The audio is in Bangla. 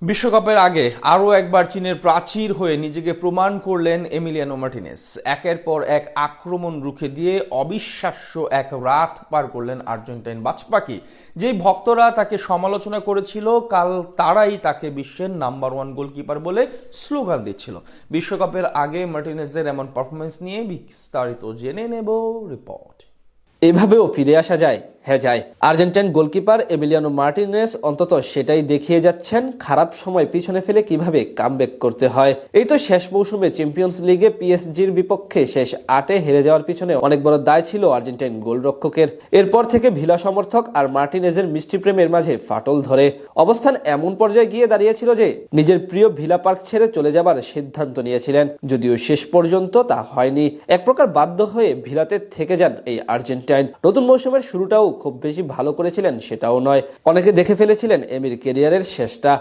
বিশ্বকাপের আগে আরও একবার চীনের প্রাচীর হয়ে নিজেকে প্রমাণ করলেন এমিলিয়ানো মার্টিনেজ। একের পর এক আক্রমণ রুখে দিয়ে অবিশ্বাস্য এক রাত পার করলেন আর্জেন্টাইন বাজপাখি। যেই ভক্তরা তাকে সমালোচনা করেছিল, কাল তারাই তাকে বিশ্বের নাম্বার ওয়ান গোলকিপার বলে স্লোগান দিচ্ছিল। বিশ্বকাপের আগে মার্টিনেজের এমন পারফরমেন্স নিয়ে বিস্তারিত জেনে নেব রিপোর্ট। এভাবেও ফিরে আসা যায়? হ্যাঁ যায়। আর্জেন্টাইন গোলকিপার এমিলিয়ানো মার্টিনেজ অন্তত সেটাই দেখিয়ে যাচ্ছেন, খারাপ সময় পিছনে ফেলে কিভাবে কামব্যাক করতে হয়। এই তো শেষ মৌসুমে চ্যাম্পিয়ন্স লিগে পিএসজির বিপক্ষে শেষ 8-এ হেরে যাওয়ার পিছনে অনেক বড় দায় ছিল আর্জেন্টাইন গোলরক্ষকের। এরপর থেকে ভিলা সমর্থক আর মার্টিনেজের মিষ্টি প্রেমের মাঝে ফাটল ধরে। অবস্থান এমন পর্যায়ে গিয়ে দাঁড়িয়েছিল যে নিজের প্রিয় ভিলা পার্ক ছেড়ে চলে যাবার সিদ্ধান্ত নিয়েছিলেন, যদিও শেষ পর্যন্ত তা হয়নি। এক প্রকার বাধ্য হয়ে ভিলাতে থেকে যান এই আর্জেন্টাইন। নতুন মৌসুমের শুরুটাও খুব বেশি ভালো করেছিলেন সেটাও নয়, অনেকে দেখে ফেলেছিলেন এমির ক্যারিয়ারের শেষটা।